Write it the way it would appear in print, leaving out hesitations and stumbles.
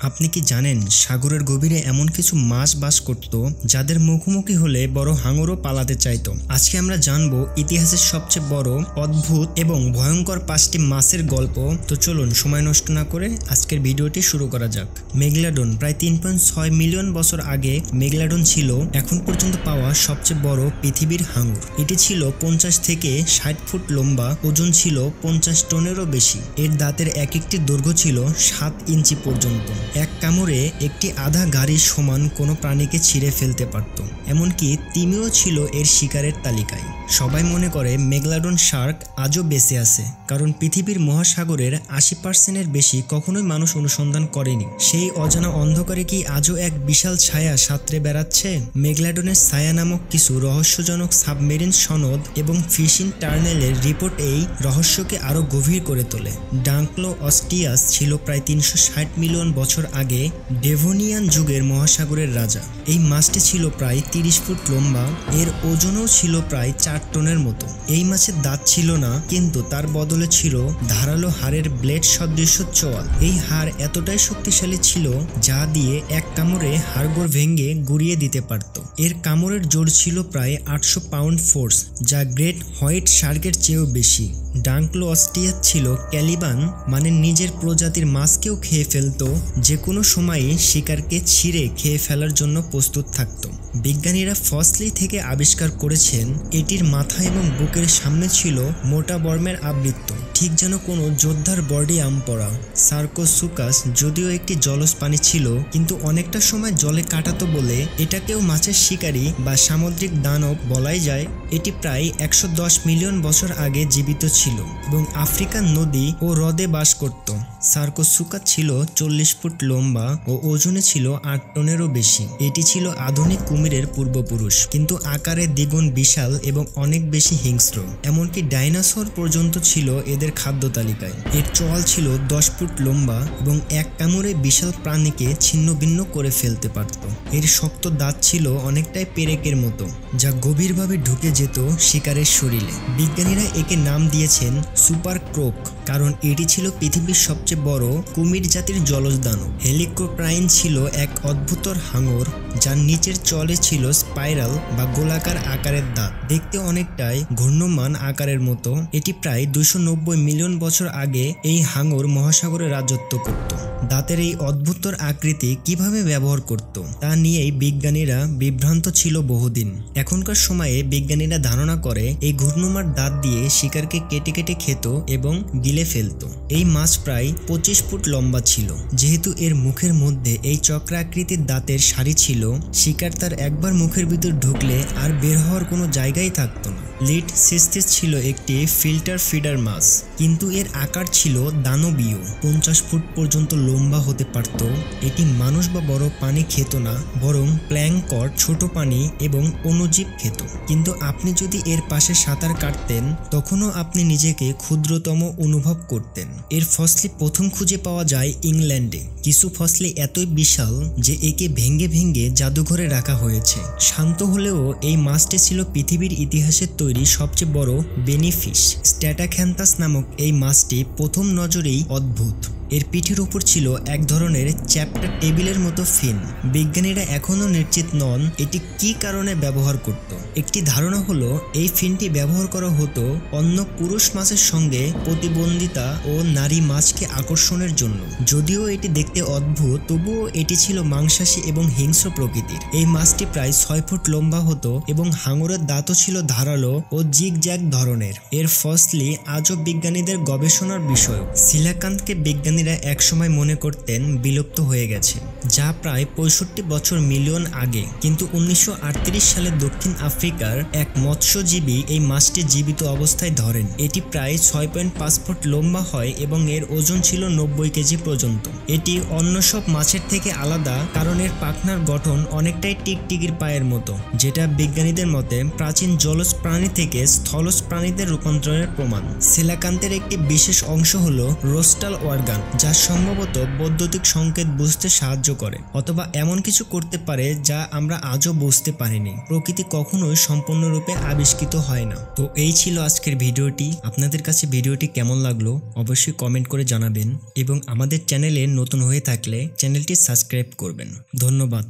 আপনি কি জানেন সাগরের গভীরে এমন কিছু মাছ বাস করত যাদের মুখোমুখি হলে বড় হাঙরও পালাতে চাইতো। আজকে আমরা জানবো ইতিহাসের সবচেয়ে বড়, অদ্ভুত এবং ভয়ঙ্কর 5টি মাছের গল্প। তো চলুন সময় নষ্ট না করে আজকের ভিডিওটি শুরু করা যাক। মেগালোডন প্রায় 3.6 মিলিয়ন বছর আগে মেগালোডন ছিল এখন পর্যন্ত পাওয়া সবচেয়ে বড় পৃথিবীর হাঙর। এটি ছিল 50 থেকে 60 ফুট লম্বা, ওজন ছিল 50 টনেরও বেশি। এর দাঁতের এক একটি দৈর্ঘ্য ছিল 7 ইঞ্চি পর্যন্ত। এক কামড়ে একটি আধা গাড়ির সমান কোনো প্রাণীকে ছিঁড়ে ফেলতে পারত। এমনকি তিমিও ছিল এর শিকারের তালিকায়। সবাই মনে করে মেগালোডন শার্ক আজও বেঁচে আছে, কারণ পৃথিবীর মহাসাগরের 80%-এর বেশি কখনোই মানুষ অনুসন্ধান করেনি। সেই অজানা অন্ধকারে কি আজও এক বিশাল ছায়া সাঁতরে বেড়াচ্ছে? মেগালোডনের ছায়া নামক কিছু রহস্যজনক সাবমেরিন সনদ এবং ফিশিং টার্নেলের রিপোর্ট এই রহস্যকে আরও গভীর করে তোলে। ডাঙ্কলোঅস্টিয়াস ছিল প্রায় 360 মিলিয়ন বছর আগে ডেভোনিয়ান যুগের মহাসাগরের রাজা। এই মাছটি ছিল প্রায় 30 ফুট লম্বা, এর ওজনও ছিল প্রায় 4 টনের মতো। এই মাছের দাঁত ছিল না, কিন্তু তার বদলে ছিল ধারালো হাড়ের ব্লেড সদৃশ্য চোয়াল। এই হাড় এতটাই শক্তিশালী ছিল যা দিয়ে এক কামড়ে হাড়গোড় ভেঙে গুড়িয়ে দিতে পারত। এর কামড়ের জোর ছিল প্রায় 800 পাউন্ড ফোর্স, যা গ্রেট হোয়াইট শার্কের চেয়েও বেশি। ডাঙ্কলোঅস্টিয়াস ছিল ক্যালিবান, মানে নিজের প্রজাতির মাছকেও খেয়ে ফেলত, যে কোনো সময়ই শিকারকে ছিঁড়ে খেয়ে ফেলার জন্য প্রস্তুত থাকত। বিজ্ঞানীরা ফসলি থেকে আবিষ্কার করেছেন এটির মাথা এবং বুকের সামনে ছিল মোটা বর্মের আবৃত্ত, ঠিক যেন কোনো যোদ্ধার বডি আর্ম পরা। সার্কোসুকাস যদিও একটি জলজ প্রাণী ছিল, কিন্তু অনেকটা সময় জলে কাটাতো বলে এটাকেও মাছের শিকারী বা সামুদ্রিক দানব বলাই যায়। এটি প্রায় 110 মিলিয়ন বছর আগে জীবিত ছিল এবং আফ্রিকান নদী ও হ্রদে বাস করত। সার্কোসুকাস ছিল 40 ফুট লম্বা ও ওজনে ছিল 8 টনেরও বেশি। এটি ছিল আধুনিক কুমিরের পূর্বপুরুষ, কিন্তু আকারে দ্বিগুণ বিশাল এবং অনেক বেশি হিংস্র। এমনকি ডাইনোসর পর্যন্ত ছিল এদের খাদ্য তালিকায়। এর চোয়াল ছিল 10 ফুট লম্বা এবং এক কামড়ে বিশাল প্রাণীকে ছিন্ন ভিন্ন করে ফেলতে পারত। এর শক্ত দাঁত ছিল অনেকটাই পেরেকের মতো, যা গভীরভাবে ঢুকে যেত শিকারের শরীরে। বিজ্ঞানীরা একে নাম দিয়েছেন সুপার ক্রোক, কারণ এটি ছিল পৃথিবীর সবচেয়ে বড় কুমির জাতির জলজ দানব। হেলিকোপ্রাইন ছিল এক অদ্ভুতর হাঙর, যার নিচের চলে ছিল স্পাইরাল বা গোলাকার আকারের দাঁত, দেখতে অনেকটাই ঘূর্ণমান আকারের মতো। এটি প্রায় 290 মিলিয়ন বছর আগে এই হাঙর মহাসাগরে রাজত্ব করত। দাঁতের এই অদ্ভুতর আকৃতি কিভাবে ব্যবহার করত তা নিয়েই বিজ্ঞানীরা বিভ্রান্ত ছিল বহুদিন। এখনকার সময়ে বিজ্ঞানীরা ধারণা করে এই ঘূর্ণমান দাঁত দিয়ে শিকারকে কেটে কেটে খেত এবং গিলে ফেলত। এই মাছ প্রায় 25 ফুট লম্বা ছিল। যেহেতু এর মুখের মধ্যে এই চক্রাকৃতির দাঁতের সারি ছিল, শিকার তার একবার মুখের ভিতর ঢুকলে আর বের হওয়ার কোনো জায়গাই থাকতো না। লিড সিস্টিস ছিল একটি ফিল্টার ফিডার মাছ, কিন্তু এর আকার ছিল দানবীয়। 50 ফুট পর্যন্ত লম্বা হতে পারত। এটি মানুষ বা বড় পানি খেত না, বরং প্ল্যাঙ্কট, ছোট পানি এবং অণুজীব খেত। কিন্তু আপনি যদি এর পাশে সাঁতার কাটতেন, তখনও আপনি নিজেকে ক্ষুদ্রতম অনুভব করতেন। এর ফসলি প্রথম খুঁজে পাওয়া যায় ইংল্যান্ডে। কিছু ফসলি এতই বিশাল যে একে ভেঙ্গে ভেঙ্গে জাদুঘরে রাখা হয়েছে। শান্ত হলেও এই মাছটি ছিল পৃথিবীর ইতিহাসের তৈরি সবচেয়ে বড় বেনিফিশ। স্ট্যাটাখ্যান্থাস নামক এই মাছটি প্রথম নজরেই অদ্ভুত। এর পিঠের উপর ছিল এক ধরনের চ্যাপ্টার টেবিলের মতো ফিন। বিজ্ঞানীরা এখনও নিশ্চিত নন এটি কি কারণে ব্যবহার করত। একটি ধারণা হলো এই ফিনটি ব্যবহার করা হতো অন্য পুরুষ মাছের সঙ্গে প্রতিদ্বন্দ্বিতা ও নারী মাছকে আকর্ষণের জন্য। যদিও এটি দেখতে অদ্ভুত, তবুও এটি ছিল মাংসাশী এবং হিংস্র প্রকৃতির। এই মাছটি প্রায় 6 ফুট লম্বা হতো এবং হাঙরের দাঁতও ছিল ধারালো ও জিগজ্যাগ ধরনের। এর ফসলি আজও বিজ্ঞানীদের গবেষণার বিষয়। সিলাকান্তকে বিজ্ঞানীরা একসময় মনে করতেন বিলুপ্ত হয়ে গেছে, যা প্রায় 65 বছর মিলিয়ন আগে। কিন্তু 1938 সালে দক্ষিণ আফ্রিকার এক মৎস্যজীবী এই মাছটি জীবিত অবস্থায় ধরেন। এটি প্রায় 6.5 ফুট লম্বা হয় এবং এর ওজন ছিল 90 কেজি পর্যন্ত। এটি অন্য সব মাছের থেকে আলাদা কারণ এর পাখনার গঠন অনেকটাই টিকটিকির পায়ের মতো, যেটা বিজ্ঞানীদের মতে প্রাচীন জলজ প্রাণী থেকে স্থলজ প্রাণীদের রূপান্তরের প্রমাণ। সিলাকান্তের একটি বিশেষ অংশ হলো রোস্টাল অর্গান, যা সম্ভবত বৈদ্যুতিক সংকেত বুঝতে সাহায্য করে অথবা এমন কিছু করতে পারে যা আমরা আজও বুঝতে পারিনি। প্রকৃতি কখনোই সম্পূর্ণরূপে আবিষ্কৃত হয় না। তো এই ছিল আজকের ভিডিওটি। আপনাদের কাছে ভিডিওটি কেমন লাগলো অবশ্যই কমেন্ট করে জানাবেন এবং আমাদের চ্যানেলে নতুন হয়ে হয়ে থাকলে চ্যানেলটি সাবস্ক্রাইব করবেন। ধন্যবাদ।